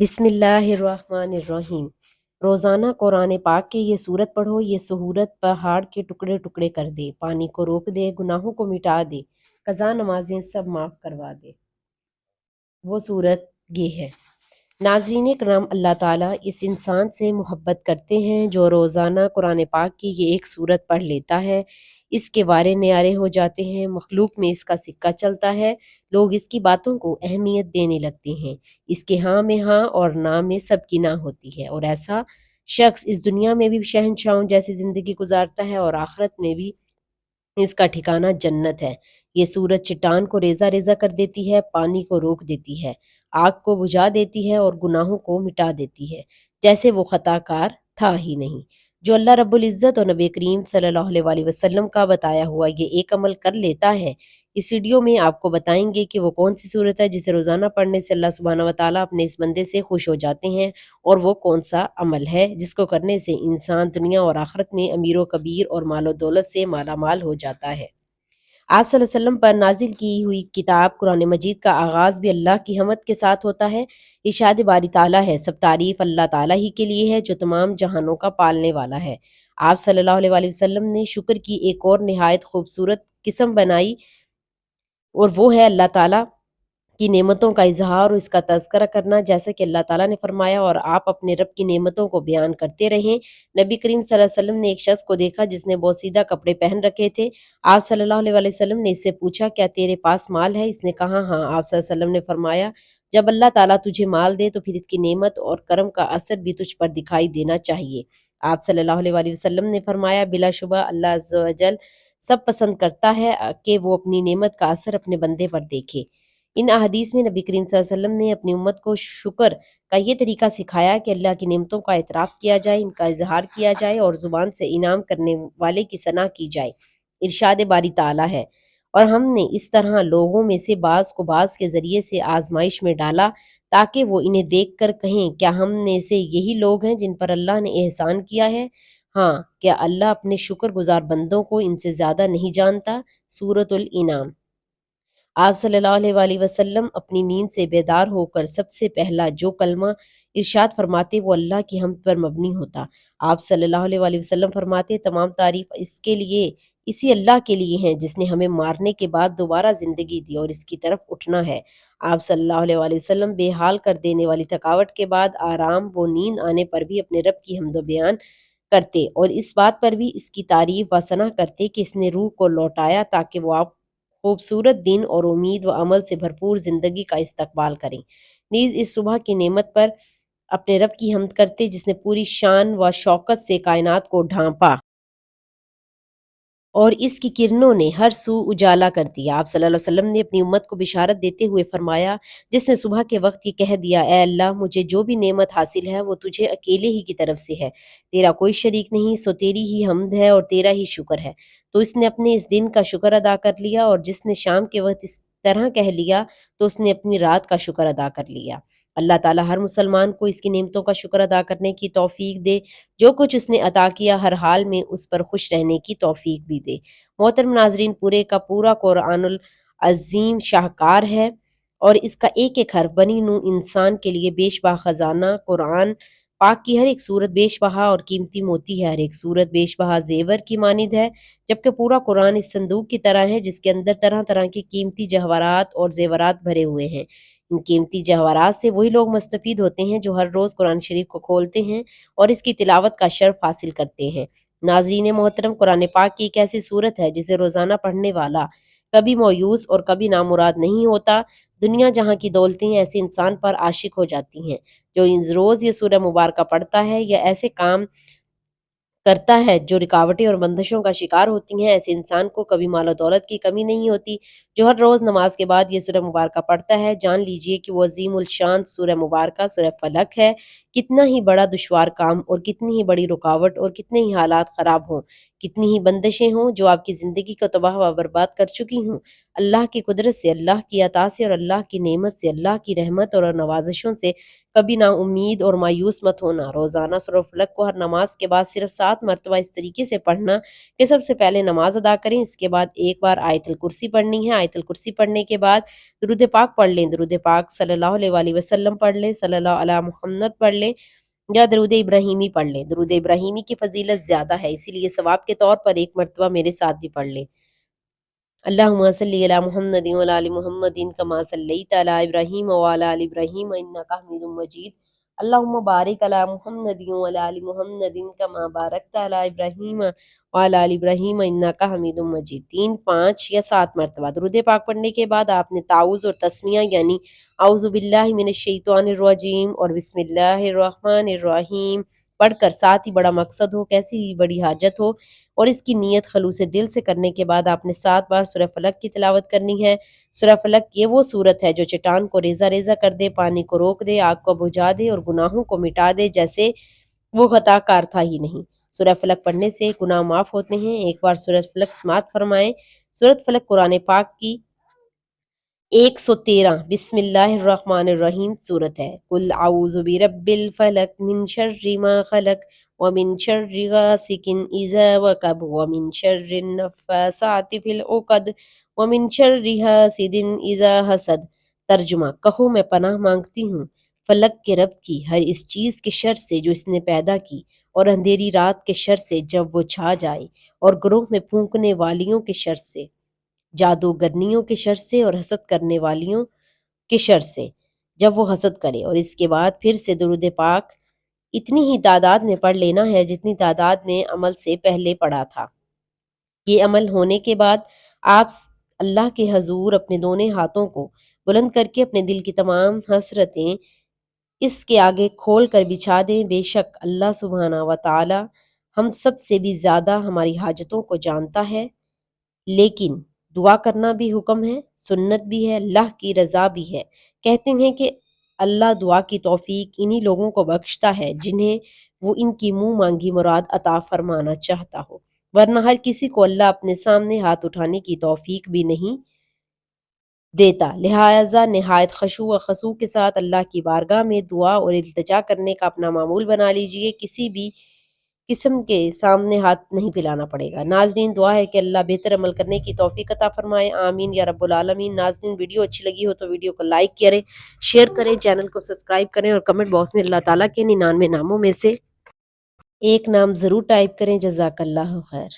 بسم اللہ الرحمن الرحیم۔ روزانہ قرآن پاک کی یہ سورت پڑھو، یہ سہورت پہاڑ کے ٹکڑے ٹکڑے کر دے، پانی کو روک دے، گناہوں کو مٹا دے، قضا نمازیں سب معاف کروا دے۔ وہ سورت یہ ہے۔ ناظرین کرام، اللہ تعالیٰ اس انسان سے محبت کرتے ہیں جو روزانہ قرآن پاک کی یہ ایک سورت پڑھ لیتا ہے۔ اس کے وارے نیارے ہو جاتے ہیں، مخلوق میں اس کا سکہ چلتا ہے، لوگ اس کی باتوں کو اہمیت دینے لگتے ہیں، اس کے ہاں میں ہاں اور نہ میں سب کی نہ ہوتی ہے، اور ایسا شخص اس دنیا میں بھی شہنشاہوں جیسی زندگی گزارتا ہے اور آخرت میں بھی اس کا ٹھکانہ جنت ہے۔ یہ سورج چٹان کو ریزہ ریزہ کر دیتی ہے، پانی کو روک دیتی ہے، آگ کو بجھا دیتی ہے اور گناہوں کو مٹا دیتی ہے، جیسے وہ خطا کار تھا ہی نہیں۔ جو اللہ رب العزت اور نبی کریم صلی اللہ علیہ وآلہ وسلم کا بتایا ہوا یہ ایک عمل کر لیتا ہے، اس ویڈیو میں آپ کو بتائیں گے کہ وہ کون سی صورت ہے جسے روزانہ پڑھنے سے اللہ سبحانہ وتعالیٰ اپنے اس بندے سے خوش ہو جاتے ہیں، اور وہ کون سا عمل ہے جس کو کرنے سے انسان دنیا اور آخرت میں امیر و کبیر اور مال و دولت سے مالا مال ہو جاتا ہے۔ آپ صلی اللہ علیہ وسلم پر نازل کی ہوئی کتاب قرآن مجید کا آغاز بھی اللہ کی حمد کے ساتھ ہوتا ہے۔ ارشاد باری تعالیٰ ہے، سب تعریف اللہ تعالیٰ ہی کے لیے ہے جو تمام جہانوں کا پالنے والا ہے۔ آپ صلی اللہ علیہ وآلہ وسلم نے شکر کی ایک اور نہایت خوبصورت قسم بنائی، اور وہ ہے اللہ تعالیٰ کی نعمتوں کا اظہار اور اس کا تذکرہ کرنا، جیسا کہ اللہ تعالیٰ نے فرمایا، اور آپ اپنے رب کی نعمتوں کو بیان کرتے رہیں۔ نبی کریم صلی اللہ علیہ وسلم نے ایک شخص کو دیکھا جس نے بوسیدہ کپڑے پہن رکھے تھے۔ آپ صلی اللہ علیہ وآلہ وسلم نے اس سے پوچھا، کیا تیرے پاس مال ہے؟ اس نے کہا ہاں۔ آپ صلی اللہ علیہ وسلم نے فرمایا، جب اللہ تعالیٰ تجھے مال دے تو پھر اس کی نعمت اور کرم کا اثر بھی تجھ پر دکھائی دینا چاہیے۔ آپ صلی اللہ علیہ وآلہ وسلم نے فرمایا، بلا شبہ اللہ عز و جل سب پسند کرتا ہے کہ وہ اپنی نعمت کا اثر اپنے بندے پر دیکھے۔ ان احادیث میں نبی کریم صلی اللہ علیہ وسلم نے اپنی امت کو شکر کا یہ طریقہ سکھایا کہ اللہ کی نعمتوں کا اعتراف کیا جائے، ان کا اظہار کیا جائے اور زبان سے انعام کرنے والے کی ثنا کی جائے۔ ارشاد باری تعالیٰ ہے، اور ہم نے اس طرح لوگوں میں سے بعض کو بعض کے ذریعے سے آزمائش میں ڈالا تاکہ وہ انہیں دیکھ کر کہیں، کیا ہم نے سے یہی لوگ ہیں جن پر اللہ نے احسان کیا ہے؟ ہاں، کیا اللہ اپنے شکر گزار بندوں کو ان سے زیادہ نہیں جانتا؟ سورۃ الانعام۔ آپ صلی اللہ علیہ وآلہ وسلم اپنی نیند سے بیدار ہو کر سب سے پہلا جو کلمہ ارشاد فرماتے وہ اللہ کی حمد پر مبنی ہوتا۔ آپ صلی اللہ علیہ وآلہ وسلم فرماتے، تمام تعریف اس کے لیے، اسی اللہ کے لیے ہیں جس نے ہمیں مارنے کے بعد دوبارہ زندگی دی اور اس کی طرف اٹھنا ہے۔ آپ صلی اللہ علیہ وآلہ وسلم بے حال کر دینے والی تھکاوٹ کے بعد آرام و نیند آنے پر بھی اپنے رب کی حمد و بیان کرتے، اور اس بات پر بھی اس کی تعریف و ثنا کرتے کہ اس نے روح کو لوٹایا تاکہ وہ آپ خوبصورت دن اور امید و عمل سے بھرپور زندگی کا استقبال کریں۔ نیز اس صبح کی نعمت پر اپنے رب کی حمد کرتے جس نے پوری شان و شوکت سے کائنات کو ڈھانپا اور اس کی کرنوں نے ہر سو اجالا کر دیا۔ آپ صلی اللہ علیہ وسلم نے اپنی امت کو بشارت دیتے ہوئے فرمایا، جس نے صبح کے وقت یہ کہہ دیا، اے اللہ مجھے جو بھی نعمت حاصل ہے وہ تجھے اکیلے ہی کی طرف سے ہے، تیرا کوئی شریک نہیں، سو تیری ہی حمد ہے اور تیرا ہی شکر ہے، تو اس نے اپنے اس دن کا شکر ادا کر لیا، اور جس نے شام کے وقت اس طرح کہہ لیا تو اس نے اپنی رات کا شکر ادا کر لیا۔ اللہ تعالیٰ ہر مسلمان کو اس کی نعمتوں کا شکر ادا کرنے کی توفیق دے، جو کچھ اس نے عطا کیا ہر حال میں اس پر خوش رہنے کی توفیق بھی دے۔ محترم ناظرین، پورے کا پورا قرآن العظیم شاہکار ہے، اور اس کا ایک ایک حرف بنی نوع انسان کے لیے بیش بہا خزانہ۔ قرآن پاک کی ہر ایک صورت بیش بہا اور قیمتی موتی ہے، ہر ایک صورت بیش بہا زیور کی مانند ہے، جبکہ پورا قرآن اس صندوق کی طرح ہے جس کے اندر طرح طرح کے قیمتی جواہرات اور زیورات بھرے ہوئے ہیں۔ ان قیمتی جواہرات سے وہی لوگ مستفید ہوتے ہیں جو ہر روز قرآن شریف کو کھولتے ہیں اور اس کی تلاوت کا شرف حاصل کرتے ہیں۔ ناظرین محترم، قرآن پاک کی ایک ایسی صورت ہے جسے روزانہ پڑھنے والا کبھی مویوس اور کبھی نامراد نہیں ہوتا۔ دنیا جہاں کی دولتیں ایسے انسان پر عاشق ہو جاتی ہیں جو روز یہ سورہ مبارکہ پڑھتا ہے یا ایسے کام کرتا ہے جو رکاوٹیں اور بندشوں کا شکار ہوتی ہیں، ایسے انسان کو کبھی مال و دولت کی کمی نہیں ہوتی۔ جو ہر روز نماز کے بعد یہ سورہ مبارکہ پڑھتا ہے، جان لیجئے کہ وہ عظیم الشان سورہ مبارکہ سورہ فلق ہے۔ کتنا ہی بڑا دشوار کام اور کتنی ہی بڑی رکاوٹ اور کتنے ہی حالات خراب ہوں، کتنی ہی بندشیں ہوں جو آپ کی زندگی کو تباہ و برباد کر چکی ہوں، اللہ کی قدرت سے، اللہ کی عطا سے اور اللہ کی نعمت سے، اللہ کی رحمت اور نوازشوں سے کبھی نا امید اور مایوس مت ہونا۔ روزانہ سورہ فلق کو ہر نماز کے بعد صرف 7 مرتبہ اس طریقے سے پڑھنا کہ سب سے پہلے نماز ادا کریں، اس کے بعد ایک بار آیت الکرسی پڑھنی ہے، آیت الکرسی پڑھنے کے بعد درود پاک پڑھ لیں، درود پاک صلی اللہ علیہ وآلہ وسلم پڑھ لیں، صلی اللہ علیہ محمد پڑھ لیں یا درود ابراہیمی پڑھ لیں۔ درود ابراہیمی کی فضیلت زیادہ ہے، اسی لیے ثواب کے طور پر ایک مرتبہ میرے ساتھ بھی پڑھ لیں۔ اللہم صلی علی محمد وعلی آل محمد کما صلیت علی ابراہیم وعلی آل ابراہیم انک حمید مجید۔ اللہم بارک علی محمد وعلی آل محمد کما بارکت علی ابراہیم وعلی آل ابراہیم انک حمید مجید۔ 3، 5 یا 7 مرتبہ درود پاک پڑھنے کے بعد آپ نے تعوذ اور تسمیہ یعنی اعوذ باللہ من الشیطان الرجیم اور بسم اللہ الرحمن الرحیم پڑھ کر، ساتھ ہی بڑا مقصد ہو، کیسی ہی بڑی حاجت ہو اور اس کی نیت خلوص دل سے کرنے کے بعد آپ نے 7 بار سورہ فلق کی تلاوت کرنی ہے۔ سورہ فلق یہ وہ سورت ہے جو چٹان کو ریزہ ریزہ کر دے، پانی کو روک دے، آگ کو بجھا دے اور گناہوں کو مٹا دے جیسے وہ خطا کار تھا ہی نہیں۔ سورہ فلق پڑھنے سے گناہ معاف ہوتے ہیں۔ ایک بار سورہ فلق سماعت فرمائیں۔ سورہ فلق قرآن پاک کی 113 بسم اللہ الرحمن الرحیم صورت ہے۔ قل اعوذ برب الفلق من شر ما خلق ومن شر غاسق اذا وقب ومن شر النفاثات فی العقد ومن شر حاسد اذا حسد۔ ترجمہ: کہو میں پناہ مانگتی ہوں فلق کے رب کی ہر اس چیز کے شر سے جو اس نے پیدا کی، اور اندھیری رات کے شر سے جب وہ چھا جائے، اور گروہ میں پھونکنے والیوں کے شر سے، جادوگرنیوں کے شر سے اور حسد کرنے والیوں کے شر سے جب وہ حسد کرے۔ اور اس کے بعد پھر سے درود پاک اتنی ہی تعداد میں پڑھ لینا ہے جتنی تعداد میں عمل سے پہلے پڑھا تھا۔ یہ عمل ہونے کے بعد آپ اللہ کے حضور اپنے دونوں ہاتھوں کو بلند کر کے اپنے دل کی تمام حسرتیں اس کے آگے کھول کر بچھا دیں۔ بے شک اللہ سبحانہ و تعالی ہم سب سے بھی زیادہ ہماری حاجتوں کو جانتا ہے، لیکن دعا کرنا بھی حکم ہے، سنت بھی ہے، اللہ کی رضا بھی ہے۔ کہتے ہیں کہ اللہ دعا کی توفیق انہی لوگوں کو بخشتا ہے جنہیں وہ ان کی منہ مانگی مراد عطا فرمانا چاہتا ہو، ورنہ ہر کسی کو اللہ اپنے سامنے ہاتھ اٹھانے کی توفیق بھی نہیں دیتا۔ لہٰذا نہایت خشوع و خضوع کے ساتھ اللہ کی بارگاہ میں دعا اور التجا کرنے کا اپنا معمول بنا لیجئے، کسی بھی قسم کے سامنے ہاتھ نہیں پھیلانا پڑے گا۔ ناظرین، دعا ہے کہ اللہ بہتر عمل کرنے کی توفیق عطا فرمائے، آمین یا رب العالمین۔ ناظرین، ویڈیو اچھی لگی ہو تو ویڈیو کو لائک کریں، شیئر کریں، چینل کو سبسکرائب کریں اور کمنٹ باکس میں اللہ تعالیٰ کے 99 ناموں میں سے ایک نام ضرور ٹائپ کریں۔ جزاک اللہ خیر۔